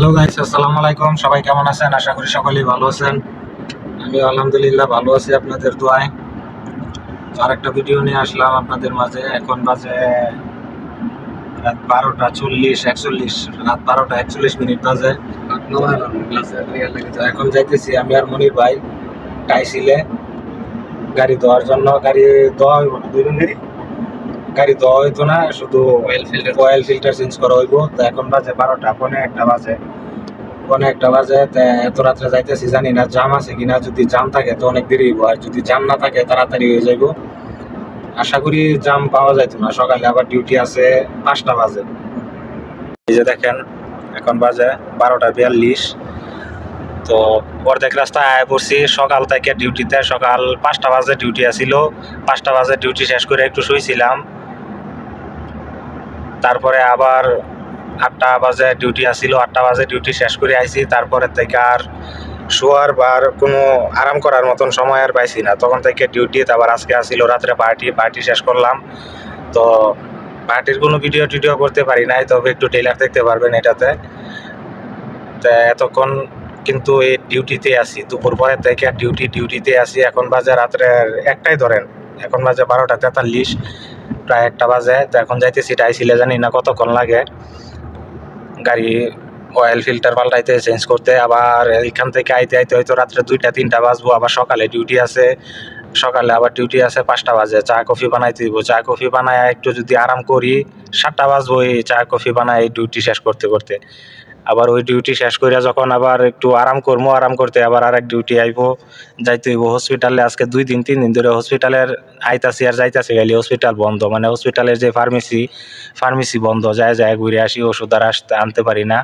Hello guys, আসসালামু আলাইকুম। সবাই কেমন আছেন? আশা করি সকলেই ভালো আছেন। আমি আলহামদুলিল্লাহ ভালো আছি আপনাদের দোয়ায়। আর একটা ভিডিও নিয়ে আসলাম আপনাদের মাঝে। এখন বাজে রাত 12:40-41, রাত 12:41 বাজে। তো এখন যাইতেছি আমি আর মনির ভাই টাইসিলে গাড়ি ধোয়ার জন্য। গাড়ি ধোয়া হইব না, গাড়ি ধোয়া হইতো না, শুধু অয়েল ফিল্টার চেঞ্জ করা হইব। তো এখন বাজে 12টা, পৌনে একটা বাজে। এত রাত্রে যাইতেছি, জানি না জাম আছে কিনা। যদি জাম থাকে তো অনেক দেরি হইব, আর যদি জাম না থাকে তাড়াতাড়ি হয়ে যাইব। আশা করি জাম পাওয়া যাইতো না। সকালে আবার ডিউটি আছে 5টা বাজে। এই যে দেখেন, এখন বাজে 12:42। তো অর্ধেক রাস্তায় আয় পড়ছি সকাল থেকে ডিউটিতে। সকাল 5টা বাজে ডিউটি আছিল। 5টা বাজে ডিউটি শেষ করে একটু শুয়েছিলাম। তারপরে আবার 8টা বাজে ডিউটি আসিল। 8টা বাজে ডিউটি শেষ করে আইছি। তারপরে থেকে আর শোয়ার বা কোনো আরাম করার মতন সময় আর পাইছি না। তখন থেকে ডিউটি। আবার আজকে আসিল রাত্রে পার্টি শেষ করলাম। তো পার্টির কোনো ভিডিও করতে পারি নাই, তবে একটু ট্রেলার দেখতে পারবেন এটাতে। তো এতক্ষণ কিন্তু এই ডিউটিতে আছি, দুপুর পরের থেকে ডিউটিতে আছি। এখন বাজে রাত্রে একটাই ধরেন, এখন বাজে 12:43, প্রায় 1টা বাজে। তো এখন যাইতেছি টাইসিলে, জানি না কতক্ষণ লাগে গাড়ি অয়েল ফিল্টার পাল্টাইতে, চেঞ্জ করতে। আবার এখান থেকে আইতে হয়তো রাত্রে 2টা-3টা বাজবো। আবার সকালে ডিউটি আছে, সকালে আবার ডিউটি আছে 5টা বাজে। চা কফি বানাইতে দিব। চা কফি বানায় একটু যদি আরাম করি 7টা বাজবো এই চা কফি বানায় ডিউটি শেষ করতে। আবার ওই ডিউটি শেষ করে যখন আবার একটু আরাম করবো, আরাম করতে আবার আরেক ডিউটি আইবো, যাইতে হইব হসপিটালে। আজকে 2-3 দিন ধরে হসপিটালের আইতাছি আর যাইতাছি, গেলে হসপিটাল বন্ধ। মানে হসপিটালের যে ফার্মেসি বন্ধ। যায় ঘুরে আসি, ওষুধ আর আনতে পারি না।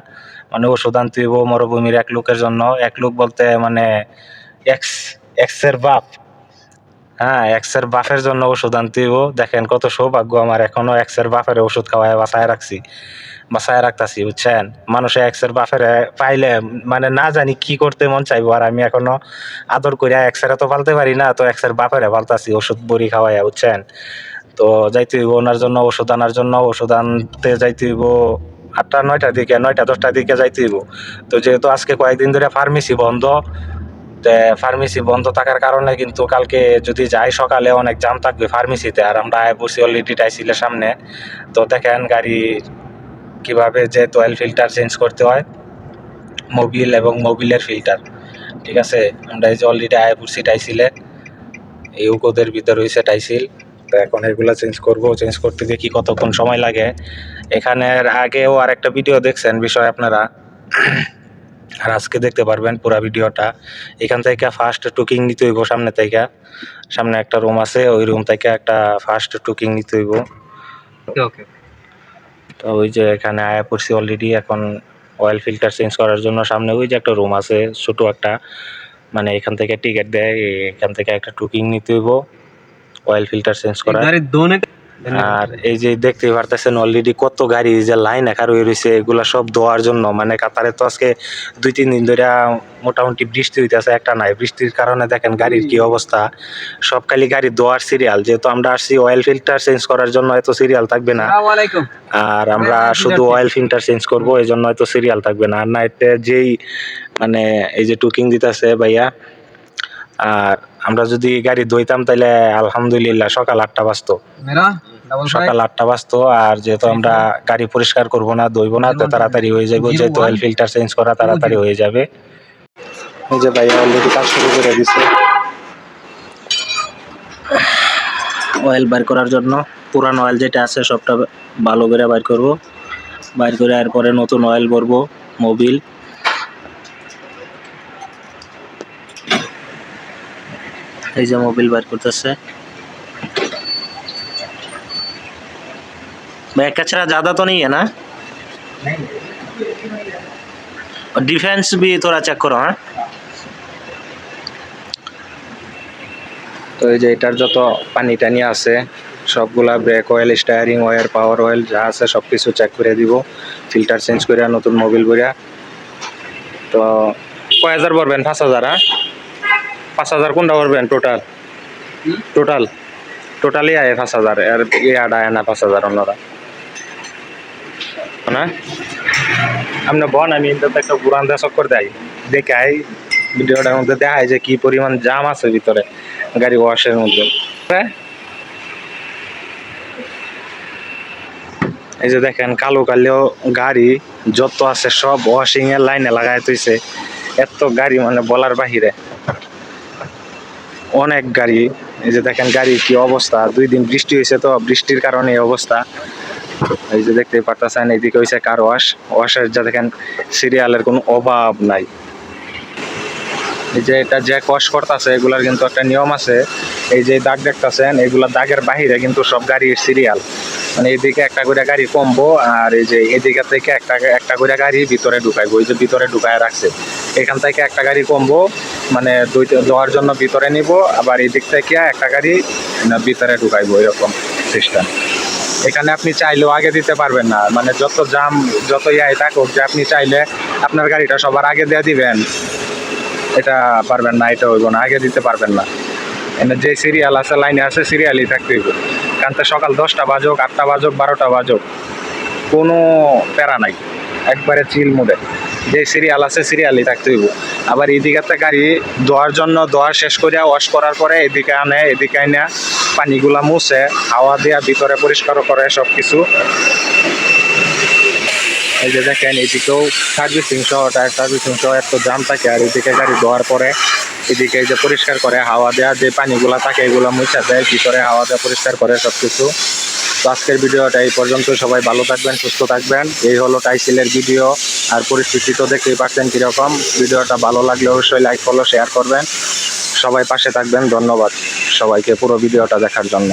মানে ওষুধ আনতে হইব মরুভূমির এক লোকের জন্য। এক লোক বলতে মানে এক্সের বাপ। হ্যাঁ, এক্সের বাপের জন্য ওষুধ আনতে হইব। দেখেন কত সৌভাগ্য আমার, এখনো এক্সের বাপের ওষুধ খাওয়ায় বাঁচায় রাখতাছি, বুঝছেন। মানুষে এক্সের বাপের পাইলে মানে না জানি কি করতে মন চাইবো। আর আমি এখনো আদর করিয়া এক্সের তো পালতে পারি না, তো এক্সের বাপের পালতাছি ওষুধ বড়ি খাওয়াইয়া, বুঝছেন। তো যাইতে হইব ওনার জন্য ওষুধ আনার জন্য। ওষুধ আনতে যাইতে হইব 8টা-9টার দিকে, 9টা-10টার দিকে যাইতে হইব। তো যেহেতু আজকে কয়েকদিন ধরে ফার্মেসি বন্ধ, ফার্মেসি বন্ধ থাকার কারণে কিন্তু কালকে যদি যাই সকালে অনেক জাম থাকবে ফার্মেসিতে। আর আমরা আয় পড়ছি অলরেডি টাইসিলের সামনে। তো দেখেন গাড়ি কিভাবে যে অয়েল ফিল্টার চেঞ্জ করতে হয়, মোবিল এবং মোবিলের ফিল্টার, ঠিক আছে। আমরা এই যে অলরেডি আয় পড়ছি টাইসিলে, এই উকোদের ভিতরে হয়েছে টাইসিল। তো এখন এগুলো চেঞ্জ করতে গিয়ে কি কতক্ষণ সময় লাগে। এখানের আগেও আর একটা ভিডিও দেখছেন বিষয় আপনারা, আর আজকে দেখতে পারবেন পুরা ভিডিওটা। এখান থেকে ফার্স্ট টুকিং নিতে হইব। সামনে একটা রুম আছে, ওই রুম থেকে একটা ফার্স্ট টুকিং নিতে হইব। ওকে। তো ওই যে এখানে আয়া পড়ছি অলরেডি। এখন অয়েল ফিল্টার চেঞ্জ করার জন্য সামনে ওই যে একটা রুম আছে ছোট একটা, মানে এখান থেকে টিকিট দেয়, এখান থেকে একটা টুকিং নিতে হইব অয়েল ফিল্টার চেঞ্জ করা। আর এই যে দেখতে পারতেছেন অলরেডি কত গাড়ি যে লাইন একার হয়ে রয়েছে, এগুলা সব ধোয়ার জন্য। মানে কাতারে তো আজকে 2-3 দিন ধরে মোটামুটি বৃষ্টি হইতেছে, একটা নাই। বৃষ্টির কারণে দেখেন গাড়ির কি অবস্থা। সব খালি গাড়ি ধোয়ার সিরিয়াল। যেহেতু আমরা আসছি অয়েল ফিল্টার চেঞ্জ করার জন্য, এত সিরিয়াল থাকবে না। আর আমরা শুধু অয়েল ফিল্টার চেঞ্জ করবো, এই জন্য এত সিরিয়াল থাকবে না। আর নাইটে যেই মানে এই যে টুকিং দিতেছে ভাইয়া, আর আমরা যদি গাড়ি ধুইতাম তাহলে আলহামদুলিল্লাহ সকাল 8টা বাজতো। আর যেহেতু আমরা গাড়ি পরিষ্কার করবো না, ধুইবো না, তো তাড়াতাড়ি হয়ে যাবে। যেহেতু অয়েল ফিল্টার চেঞ্জ করা তাড়াতাড়ি হয়ে যাবে। এই যে ভাইয়া অলরেডি কাজ শুরু করে দিছে অয়েল বাইর করার জন্য। পুরান অয়েল যেটা আছে সবটা ভালো করে বাইর করবো। বাইর করে এরপরে নতুন অয়েল ভরবো মোবিল। এই যে মোবিল বাইর করতেছে। भाई कचरा ज़्यादा तो नहीं है ना? डिफेंस भी थोड़ा चेक करो। हाँ, তো এই যে এটার যত পানি টানি আছে সবগুলা, brake oil, steering oil, power oil যা আছে সব কিছু চেক করে দিব। ফিল্টার চেঞ্জ করে নতুন মোবিল ভরিয়া। তো কয় হাজার ভরবেন? 5,000। হ্যাঁ, 5,000 কোনটা ভরবেন? টোটালি আয় 5,000। আর আয় না 5,000 অন্যরা না। আপনি বন আমি ইন্টারতে একটা ঘুরান চক্কর দেয় দেখাই ভিডিওটার মধ্যে দেখায় যে কি পরিমাণ জাম আছে ভিতরে গাড়ি ওয়াশের মধ্যে। এই যে দেখেন কালো কালো গাড়ি যত আছে সব ওয়াশিং এর লাইনে লাগাই তুইছে, এত গাড়ি মানে বলার বাহিরে অনেক গাড়ি। এই যে দেখেন গাড়ির কি অবস্থা, 2 দিন বৃষ্টি হয়েছে তো বৃষ্টির কারণে এই অবস্থা। এই যে দেখতে পারতেছেন এইদিকে হয়েছে কার ওয়াশের যা দেখেন সিরিয়ালের কোনো অভাব নাই। এই যে এটা যে ওয়াশ করতেছে এগুলার কিন্তু একটা নিয়ম আছে, এই যে দাগ দেখতেছেন এগুলা দাগের বাহিরে কিন্তু সব গাড়ির সিরিয়াল, মানে এইদিকে একটা করে গাড়ি কমবো আর এই যে এদিকে থেকে একটা করে গাড়ি ভিতরে ঢুকাইবো, এই যে ভিতরে ঢুকায় রাখছে, এখান থেকে একটা গাড়ি কমবো মানে দেওয়ার জন্য ভিতরে নিব, আবার এই দিক থেকে একটা গাড়ি ভিতরে ঢুকাইবো, এরকম সিস্টেম। এখানে আপনি চাইলেও আগে দিতে পারবেন না, মানে যত জাম যত ইয়াই থাকুক যে আপনি চাইলে আপনার গাড়িটা সবার আগে দিয়ে দিবেন এটা পারবেন না, এটা হইব না, আগে দিতে পারবেন না। এনে যে সিরিয়াল আছে লাইনে আছে সিরিয়ালই থাকতে হইব, কারণ সকাল 10টা বাজুক 8টা বাজুক 12টা বাজুক কোনো প্যারা নাই, একবারে চিল মুডে যে সিরিয়াল আছে সিরিয়ালই থাকতে হইব। আবার এদিকে একটা গাড়ি ধোয়ার জন্য ধোয়া শেষ করিয়া ওয়াশ করার পরে এদিকে আনে, এদিকে আনে পানিগুলা মুছে হাওয়া দিয়া ভিতরে পরিষ্কার করে সব কিছু। এই যে দেখেন এদিকেও সার্ভিসিং সহ টায়ার সার্ভিসিং সহ এত জাম থাকে, আর এদিকে গাড়ি ধোয়ার পরে এদিকে এই যে পরিষ্কার করে হাওয়া দেওয়া যে পানিগুলা থাকে এগুলো মুছা দেয়, ভিতরে হাওয়া দেওয়া পরিষ্কার করে সব কিছু। তো আজকের ভিডিওটা এই পর্যন্ত, সবাই ভালো থাকবেন সুস্থ থাকবেন। এই হলো টাইসিলের ভিডিও, আর পরিস্থিতি তো দেখতেই পাচ্ছেন কীরকম। ভিডিওটা ভালো লাগলে অবশ্যই লাইক ফলো শেয়ার করবেন, সবাই পাশে থাকবেন। ধন্যবাদ সবাইকে পুরো ভিডিওটা দেখার জন্য।